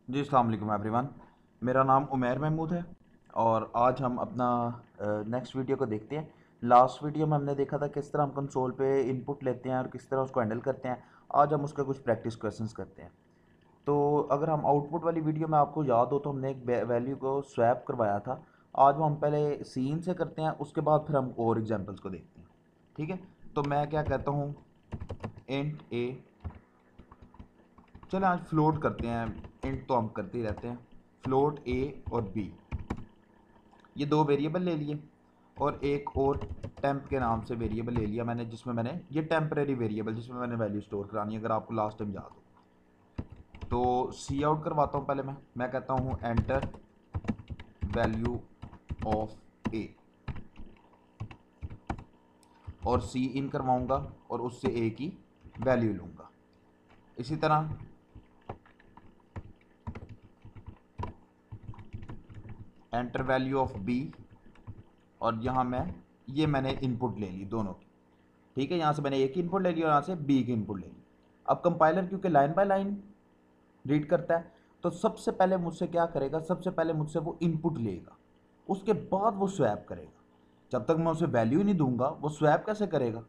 जी अस्सलाम वालेकुम एवरीवन। मेरा नाम उमैर महमूद है और आज हम अपना नेक्स्ट वीडियो को देखते हैं। लास्ट वीडियो में हमने देखा था किस तरह हम कंसोल पे इनपुट लेते हैं और किस तरह उसको हैंडल करते हैं। आज हम उसके कुछ प्रैक्टिस क्वेश्चंस करते हैं। तो अगर हम आउटपुट वाली वीडियो में आपको याद हो तो हमने एक वैल्यू को स्वैप करवाया था। आज वो हम पहले सीन से करते हैं, उसके बाद फिर हम और एग्जांपल्स को देखते हैं। ठीक है, तो मैं क्या कहता हूँ, इंट ए। चलो आज फ्लोट करते हैं, इंट तो हम करते ही रहते हैं। फ्लोट ए और बी, ये दो वेरिएबल ले लिए और एक और टेम्प के नाम से वेरिएबल ले लिया मैंने, जिसमें मैंने ये टेम्परेरी वेरिएबल जिसमें मैंने वैल्यू स्टोर करानी है, अगर आपको लास्ट टाइम याद हो। तो सी आउट करवाता हूँ पहले मैं कहता हूँ एंटर वैल्यू ऑफ ए, और सी इन करवाऊँगा और उससे ए की वैल्यू लूँगा। इसी तरह एंटर वैल्यू ऑफ बी, और यहाँ मैंने इनपुट ले ली दोनों की। ठीक है, यहाँ से मैंने ए की इनपुट ले ली और यहाँ से बी की इनपुट ले ली। अब कंपाइलर क्योंकि लाइन बाय लाइन रीड करता है, तो सबसे पहले मुझसे क्या करेगा, सबसे पहले मुझसे वो इनपुट लेगा, उसके बाद वो स्वैप करेगा। जब तक मैं उसे वैल्यू ही नहीं दूंगा वो स्वैप कैसे करेगा।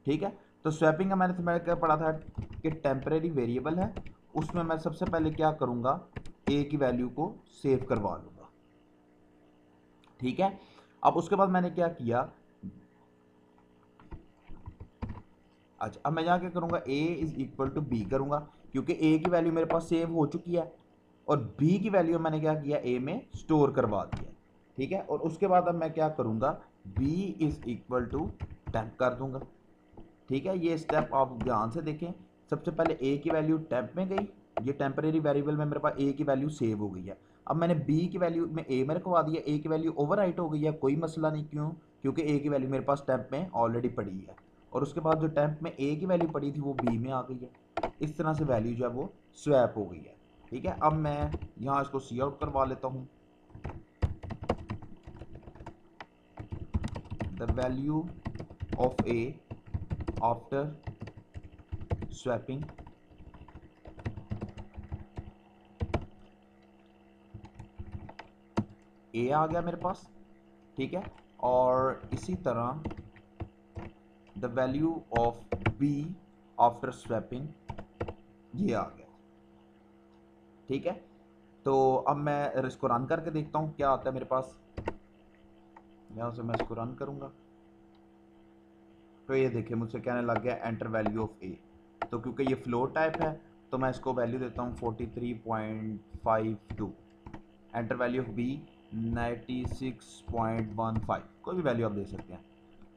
ठीक है, तो स्वैपिंग का मैंने क्या पढ़ा था कि टेम्परेरी वेरिएबल है, उसमें मैं सबसे पहले क्या करूंगा, ए की वैल्यू को सेव करवा लूंगा। ठीक है, अब उसके बाद मैंने क्या किया, अच्छा अब मैं यहाँ क्या करूँगा, ए इज इक्वल टू बी करूँगा, क्योंकि ए की वैल्यू मेरे पास सेव हो चुकी है और बी की वैल्यू मैंने क्या किया, ए में स्टोर करवा दिया। ठीक है, और उसके बाद अब मैं क्या करूँगा, B is equal to temp कर दूंगा। ठीक है, ये स्टेप आप ध्यान से देखें। सबसे पहले ए की वैल्यू टेम्प में गई, ये टेम्परेरी वेरिएबल में मेरे पास ए की वैल्यू सेव हो गई है। अब मैंने बी की वैल्यू में ए में रखवा दिया, ए की वैल्यू ओवरराइट हो गई है, कोई मसला नहीं। क्यों? क्योंकि ए की वैल्यू मेरे पास टेम्प में ऑलरेडी पड़ी है, और उसके बाद जो टेम्प में ए की वैल्यू पड़ी थी वो बी में आ गई है। इस तरह से वैल्यू जो है वो स्वैप हो गई है। ठीक है, अब मैं यहाँ इसको सी आउट करवा लेता हूँ। The value of A after swapping, A आ गया मेरे पास। ठीक है, और इसी तरह the value of B after swapping, ये आ गया। ठीक है, तो अब मैं इसको रन करके देखता हूँ क्या आता है मेरे पास। यहाँ से मैं इसको रन करूँगा तो ये देखिए मुझसे कहने लग गया एंटर वैल्यू ऑफ ए। तो क्योंकि ये फ्लोट टाइप है तो मैं इसको वैल्यू देता हूँ 43.52। एंटर वैल्यू ऑफ बी 96.15, कोई भी वैल्यू आप दे सकते हैं।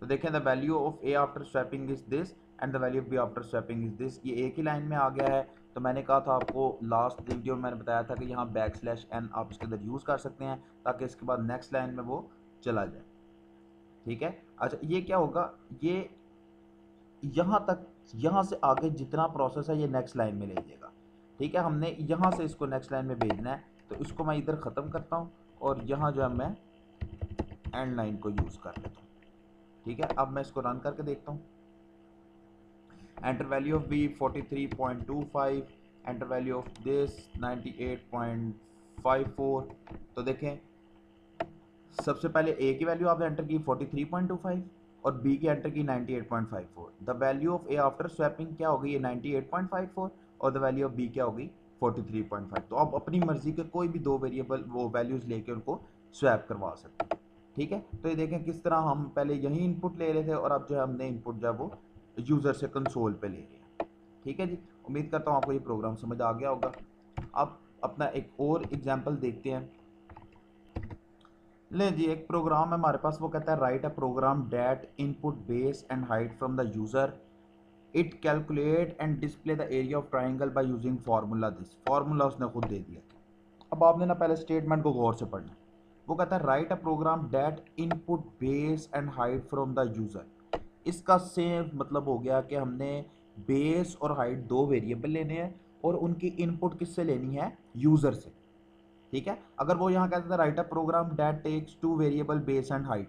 तो देखें the value of A after swapping is this and the value of B after swapping is this, ये एक ही लाइन में आ गया है। तो मैंने कहा था आपको लास्ट वीडियो में मैंने बताया था कि यहाँ बैक स्लैश एन आप इसके अंदर यूज़ कर सकते हैं ताकि इसके बाद नेक्स्ट लाइन में वो चला जाए। ठीक है, अच्छा ये क्या होगा, ये यहाँ तक, यहाँ से आगे जितना प्रोसेस है ये नेक्स्ट लाइन में ले जाएगा। ठीक है, हमने यहाँ से इसको नेक्स्ट लाइन में भेजना है, तो इसको मैं इधर ख़त्म करता हूँ और यहाँ जो है मैं एंड लाइन को यूज़ कर लेता हूँ। ठीक है, अब मैं इसको रन करके देखता हूँ। Enter value of B 43.25, enter value of this 98.54। तो देखें सबसे पहले ए की वैल्यू आपने एंटर की 43.25 और बी की एंटर की 98.54। The value of A after swapping क्या हो गई, 98.54, और द वैल्यू ऑफ बी क्या हो गई, 43.5। तो आप अपनी मर्जी के कोई भी दो वेरिएबल वो वैल्यूज़ लेके उनको स्वैप करवा सकते हैं। ठीक है, तो ये देखें किस तरह हम पहले यही इनपुट ले रहे थे और अब जो है हमने इनपुट जो है वो यूज़र से कंसोल पे ले रहे हैं। ठीक है जी, उम्मीद करता हूँ आपको ये प्रोग्राम समझ आ गया होगा। अब अपना एक और एग्जाम्पल देखते हैं। ले जी, एक प्रोग्राम है हमारे पास, वो कहता है write a program that input base and height from the user, it calculate and display the area of triangle by using formula. This formula उसने खुद दे दिया। अब आपने ना पहले स्टेटमेंट को गौर से पढ़ना। वो कहता है write a program that input base and height from the user. इसका सेम मतलब हो गया कि हमने बेस और हाइट दो वेरिएबल लेने हैं और उनकी इनपुट किससे लेनी है, यूज़र से। ठीक है, अगर वो यहाँ कहता था write a program that takes two variable base and height,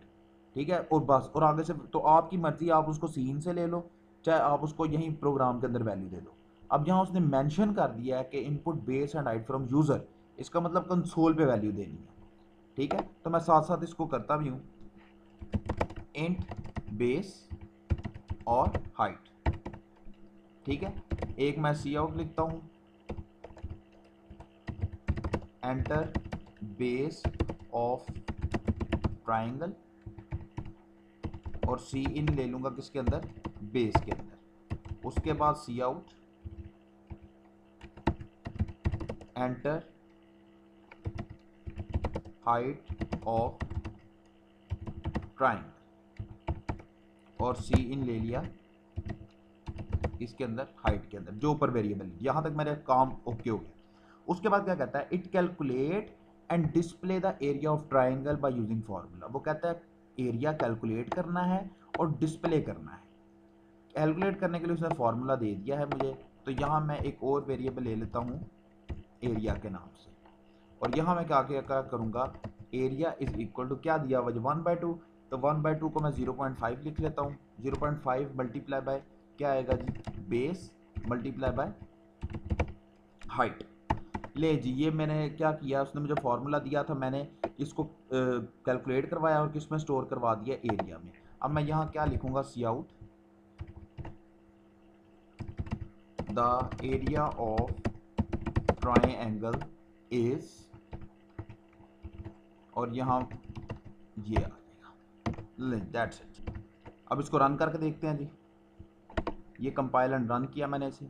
ठीक है, और बस, और आगे से तो आपकी मर्जी, आप उसको सीन से ले लो चाहे आप उसको यहीं प्रोग्राम के अंदर वैल्यू दे दो। अब यहाँ उसने मेंशन कर दिया है कि input base and height from user, इसका मतलब कंसोल पे वैल्यू देनी है। ठीक है, तो मैं साथ साथ इसको करता भी हूँ, इंट बेस और हाइट। ठीक है, एक मैं सी आउट लिखता हूँ, एंटर बेस ऑफ ट्राइंगल, और सी इन ले लूँगा किसके अंदर, बेस के अंदर। उसके बाद सी out, enter height of triangle, और सी इन ले लिया इसके अंदर हाइट के अंदर, जो ऊपर वेरिएबल है। यहाँ तक मेरे काम ओके हो गया। उसके बाद क्या कहता है, it calculate and display the area of triangle by using formula. वो कहता है एरिया कैलकुलेट करना है और डिस्प्ले करना है। कैलकुलेट करने के लिए उसने फार्मूला दे दिया है मुझे, तो यहाँ मैं एक और वेरिएबल ले लेता हूँ एरिया के नाम से, और यहाँ मैं क्या क्या करूँगा, एरिया इज इक्वल टू क्या दिया हुआ जो 1/2, तो 1/2 को मैं 0.5 लिख लेता हूँ। 0.5 मल्टीप्लाई बाय क्या आएगा जी, बेस मल्टीप्लाई बाय हाइट। ले जी, ये मैंने क्या किया, उसने मुझे फार्मूला दिया था, मैंने इसको कैलकुलेट करवाया और किस में स्टोर करवा दिया, एरिया में। अब मैं यहाँ क्या लिखूँगा, cout the area of triangle is, और यहाँ ये आ जाएगा, दैट्स इट। अब इसको रन करके देखते हैं जी। ये कंपाइल एंड रन किया मैंने इसे,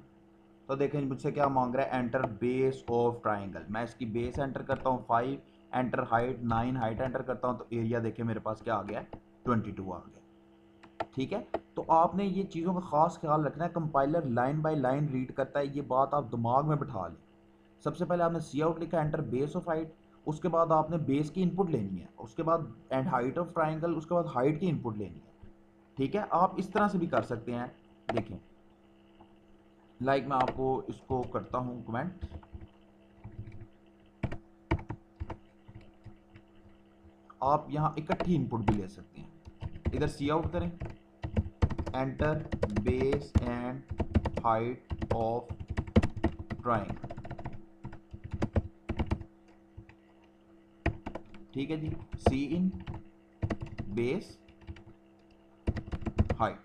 तो देखें मुझसे क्या मांग रहा है, एंटर बेस ऑफ ट्राइंगल। मैं इसकी बेस एंटर करता हूँ 5, एंटर हाइट 9, हाइट एंटर करता हूँ, तो एरिया देखें मेरे पास क्या आ गया, 22 आ गया। ठीक है, तो आपने ये चीज़ों का खास ख्याल रखना है, compiler line by line read करता है, ये बात आप दिमाग में बिठा लें। सबसे पहले आपने सी आउट लिखा, एंटर बेस ऑफ हाइट, उसके बाद आपने बेस की इनपुट लेनी है, उसके बाद एंड हाइट ऑफ ट्राइंगल, उसके बाद हाइट की इनपुट लेनी है। ठीक है, आप इस तरह से भी कर सकते हैं। देखें, लाइक मैं आपको इसको करता हूं कमेंट, आप यहां इकट्ठी इनपुट भी ले सकते हैं। इधर सी आउट करें, enter base and height of triangle. ठीक है जी, सी इन बेस हाइट।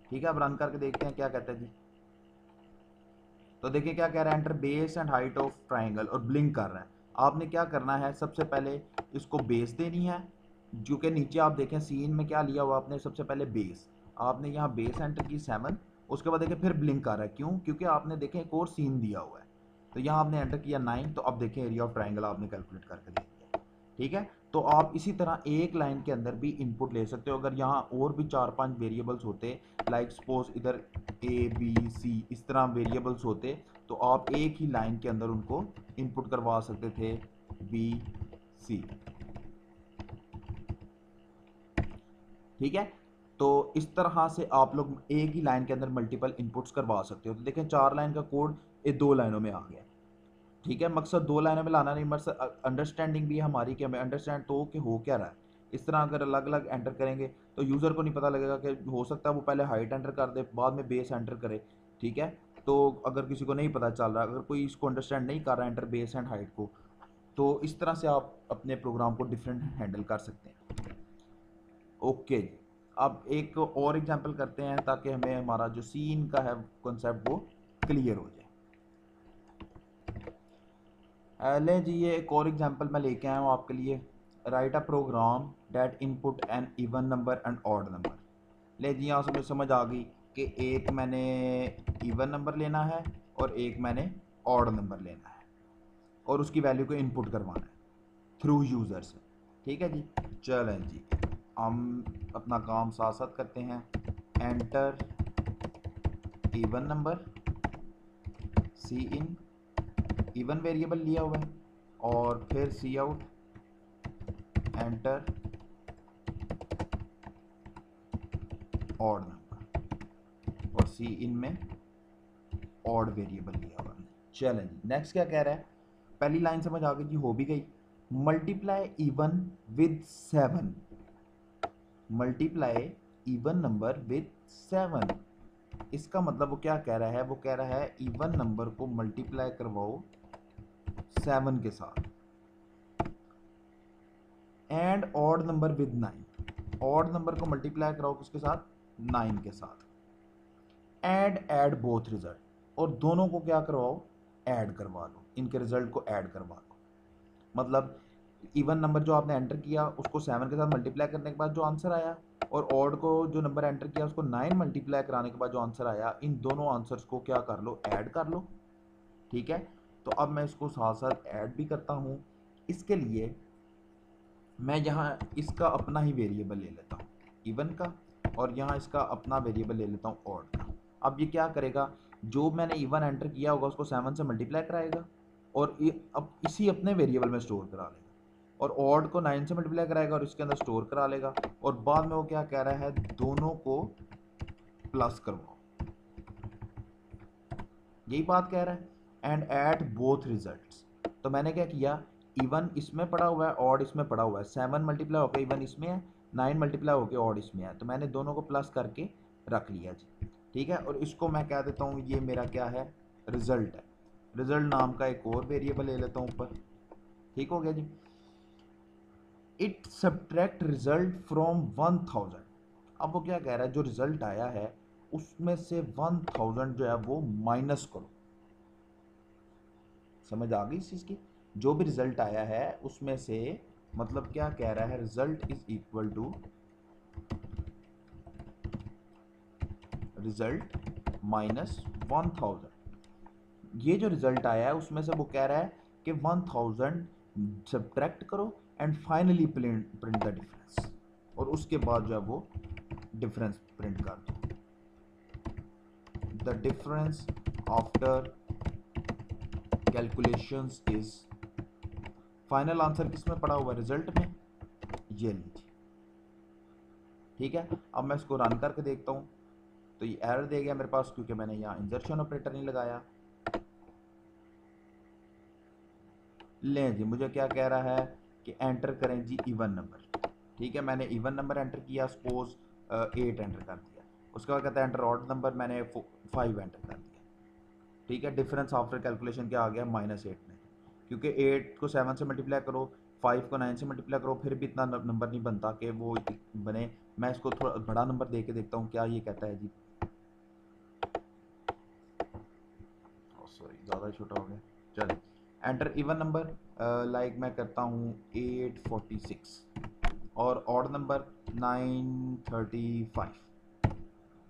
ठीक है, अब रन करके देखते हैं क्या कहता है जी। तो देखिए क्या कह रहा है, enter base and height of triangle, और ब्लिंक कर रहा है। आपने क्या करना है, सबसे पहले इसको बेस देनी है, जो कि नीचे आप देखें सीन में क्या लिया हुआ आपने, सबसे पहले बेस, आपने यहाँ बेस एंटर की 7, उसके बाद देखिए फिर ब्लिंक कर रहा है, क्यों, क्योंकि आपने देखें एक और सीन दिया हुआ है। तो यहाँ आपने एंटर किया 9, तो अब देखें एरिया ऑफ ट्राइंगल आपने कैलकुलेट करके देख दिया। ठीक है, तो आप इसी तरह एक लाइन के अंदर भी इनपुट ले सकते हो। अगर यहाँ और भी 4-5 वेरिएबल्स होते, लाइक सपोज इधर ए बी सी इस तरह वेरिएबल्स होते, तो आप एक ही लाइन के अंदर उनको इनपुट करवा सकते थे, बी सी। ठीक है, तो इस तरह से आप लोग एक ही लाइन के अंदर मल्टीपल इनपुट्स करवा सकते हो। तो देखें 4 लाइन का कोड ये 2 लाइनों में आ गया। ठीक है, मकसद 2 लाइनों में लाना नहीं, मकसद अंडरस्टैंडिंग भी हमारी कि हमें अंडरस्टैंड तो कि हो क्या रहा है। इस तरह अगर अलग अलग एंटर करेंगे तो यूज़र को नहीं पता लगेगा, कि हो सकता है वो पहले हाइट एंटर कर दे बाद में बेस एंटर करे। ठीक है, तो अगर किसी को नहीं पता चल रहा, अगर कोई इसको अंडरस्टैंड नहीं कर रहा एंटर बेस एंड हाइट को, तो इस तरह से आप अपने प्रोग्राम को डिफरेंट हैंडल कर सकते हैं। ओके जी, अब एक और एग्जांपल करते हैं ताकि हमें हमारा जो सीन का है कॉन्सेप्ट वो क्लियर हो जाए। ले जी, ये एक और एग्जांपल मैं लेके आया हूँ आपके लिए। Write a program that input an even number and odd number. ले जी, यहाँ से मुझे समझ आ गई कि एक मैंने इवन नंबर लेना है और एक मैंने ऑड नंबर लेना है, और उसकी वैल्यू को इनपुट करवाना है थ्रू यूज़र से। ठीक है जी, चलें जी, हम अपना काम साथ साथ करते हैं। Enter even number, C in even variable लिया हुआ है, और फिर C out enter odd number, और सी इन में ऑड वेरिएबल लिया हुआ है। चलें जी, नेक्स्ट क्या कह रहा है, पहली लाइन समझ आ गई जी, हो भी गई। Multiply even with 7, multiply even number with 7। इसका मतलब वो क्या कह रहा है, वो कह रहा है इवन नंबर को मल्टीप्लाई करवाओ 7 के साथ and odd number with 9। Odd number को मल्टीप्लाई कराओ किसके साथ, 9 के साथ। ऐड बोथ रिजल्ट, और दोनों को क्या करवाओ, ऐड करवा लो, इनके रिजल्ट को ऐड करवा लो। मतलब इवन नंबर जो आपने एंटर किया उसको 7 के साथ मल्टीप्लाई करने के बाद जो आंसर आया, और ऑड को जो नंबर एंटर किया उसको 9 मल्टीप्लाई कराने के बाद जो आंसर आया, इन दोनों आंसर्स को क्या कर लो, ऐड कर लो। ठीक है, तो अब मैं इसको साथ साथ ऐड भी करता हूँ। इसके लिए मैं यहाँ इसका अपना ही वेरिएबल ले लेता हूँ इवन का, और यहाँ इसका अपना वेरिएबल ले लेता हूँ ऑड का। अब ये क्या करेगा, जो मैंने इवन एंटर किया होगा उसको 7 से मल्टीप्लाई कराएगा और अब इसी अपने वेरिएबल में स्टोर करा लेगा, और ऑड को 9 से मल्टीप्लाई कराएगा और इसके अंदर स्टोर करा लेगा, और बाद में वो क्या कह रहा है, दोनों को प्लस करवाओ, यही बात कह रहा है। एंड एट बोथ रिजल्ट्स, तो मैंने क्या किया, इवन इसमें पड़ा हुआ है, ऑड इसमें पड़ा हुआ है, 7 मल्टीप्लाई होकर इवन इसमें है, 9 मल्टीप्लाई होकर ऑड इसमें है, तो मैंने दोनों को प्लस करके रख लिया जी। ठीक है, और इसको मैं कह देता हूँ ये मेरा क्या है, रिजल्ट है। रिजल्ट नाम का एक और वेरिएबल ले लेता हूँ ऊपर। ठीक हो गया जी। It subtract result from 1000। अब वो क्या कह रहा है, जो रिजल्ट आया है उसमें से 1000 जो है वो माइनस करो। समझ आ गई इस चीज़ की, जो भी रिजल्ट आया है उसमें से, मतलब क्या कह रहा है, result is equal to result minus 1000। ये जो रिजल्ट आया है उसमें से वो कह रहा है कि 1000 सब्ट्रैक्ट करो and finally print the difference, और उसके बाद जो है वो डिफरेंस प्रिंट कर दो। The difference after calculations is, final answer किस में पड़ा हुआ है, रिजल्ट में, ये लीजिए। ठीक है, अब मैं इसको रन करके देखता हूँ, तो ये एरर दे गया मेरे पास क्योंकि मैंने यहाँ इंजर्शन ऑपरेटर नहीं लगाया। लें जी, मुझे क्या कह रहा है कि एंटर करें जी इवन नंबर। ठीक है, मैंने इवन नंबर एंटर किया, सपोज 8 एंटर कर दिया। उसके बाद कहता है एंटर ऑड नंबर, मैंने 5 एंटर कर दिया। ठीक है, डिफरेंस आफ्टर कैलकुलेशन क्या आ गया, -8 में, क्योंकि 8 को 7 से मल्टीप्लाई करो, 5 को 9 से मल्टीप्लाई करो, फिर भी इतना नंबर नहीं बनता कि वो बने। मैं इसको थोड़ा बड़ा नंबर दे के देखता हूँ क्या ये कहता है जी। सॉरी, ज़्यादा छोटा हो गया। चलिए, एंटर इवन नंबर, लाइक मैं करता हूँ 846, और ऑड नंबर 935।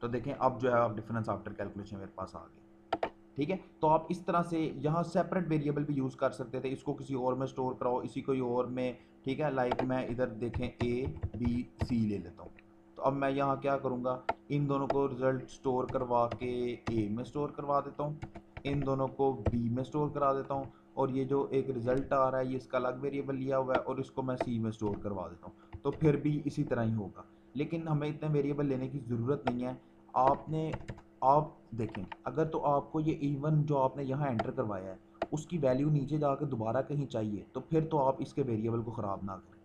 तो देखें अब जो है आप डिफरेंस आफ्टर कैलकुलेशन मेरे पास आ गया। ठीक है, तो आप इस तरह से यहाँ सेपरेट वेरिएबल भी यूज़ कर सकते थे, इसको किसी और में स्टोर कराओ, इसी कोई और में। ठीक है, लाइक मैं इधर देखें ABC ले लेता हूँ, तो अब मैं यहाँ क्या करूँगा, इन दोनों को रिजल्ट स्टोर करवा के A में स्टोर करवा देता हूँ, इन दोनों को B में स्टोर करा देता हूँ, और ये जो एक रिजल्ट आ रहा है ये इसका अलग वेरिएबल लिया हुआ है, और इसको मैं C में स्टोर करवा देता हूँ, तो फिर भी इसी तरह ही होगा। लेकिन हमें इतने वेरिएबल लेने की ज़रूरत नहीं है। आप देखें, अगर तो आपको ये इवन जो आपने यहाँ एंटर करवाया है उसकी वैल्यू नीचे जाकर दोबारा कहीं चाहिए, तो फिर तो आप इसके वेरिएबल को ख़राब ना करें।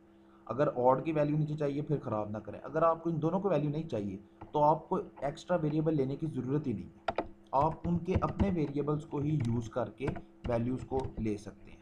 अगर ऑड की वैल्यू नीचे चाहिए फिर ख़राब ना करें। अगर आपको इन दोनों को वैल्यू नहीं चाहिए तो आपको एक्स्ट्रा वेरिएबल लेने की ज़रूरत ही नहीं है, आप उनके अपने वेरिएबल्स को ही यूज़ करके वैल्यूज़ को ले सकते हैं।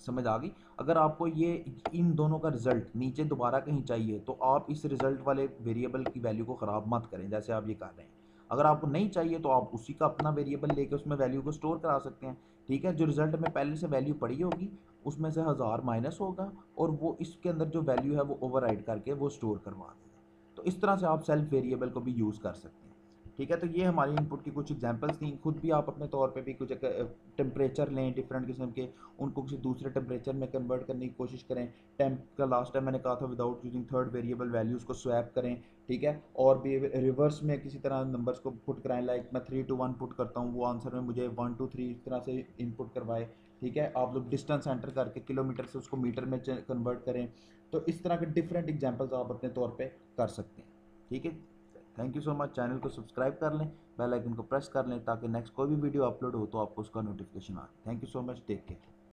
समझ आ गई। अगर आपको ये इन दोनों का रिजल्ट नीचे दोबारा कहीं चाहिए तो आप इस रिजल्ट वाले वेरिएबल की वैल्यू को ख़राब मत करें जैसे आप ये कर रहे हैं। अगर आपको नहीं चाहिए तो आप उसी का अपना वेरिएबल लेके उसमें वैल्यू को स्टोर करा सकते हैं। ठीक है, जो रिजल्ट में पहले से वैल्यू पड़ी होगी उसमें से 1000 माइनस होगा, और वो इसके अंदर जो वैल्यू है वो ओवरराइड करके वो स्टोर करवा देगा। तो इस तरह से आप सेल्फ वेरिएबल को भी यूज़ कर सकते हैं। ठीक है, तो ये हमारी इनपुट की कुछ एग्जांपल्स थी। खुद भी आप अपने तौर पे भी कुछ टेम्परेचर लें डिफरेंट किस्म के, उनको किसी दूसरे टेम्परेचर में कन्वर्ट करने की कोशिश करें। टेम्प का लास्ट टाइम मैंने कहा था without using third variable values को स्वैप करें। ठीक है, और भी रिवर्स में किसी तरह नंबर्स को पुट कराएं, लाइक मैं 3 to 1 पुट करता हूँ, वो आंसर में मुझे 1 to 3 इस तरह से इनपुट करवाए। ठीक है, आप लोग डिस्टेंस एंटर करके किलोमीटर से उसको मीटर में कन्वर्ट करें। तो इस तरह के डिफरेंट एग्जाम्पल्स आप अपने तौर पर कर सकते हैं। ठीक है, thank you so much. Channel को सब्सक्राइब कर लें, बेल आइकन को प्रेस कर लें ताकि नेक्स्ट कोई भी वीडियो अपलोड हो तो आपको उसका नोटिफिकेशन आए। Thank you so much, take care.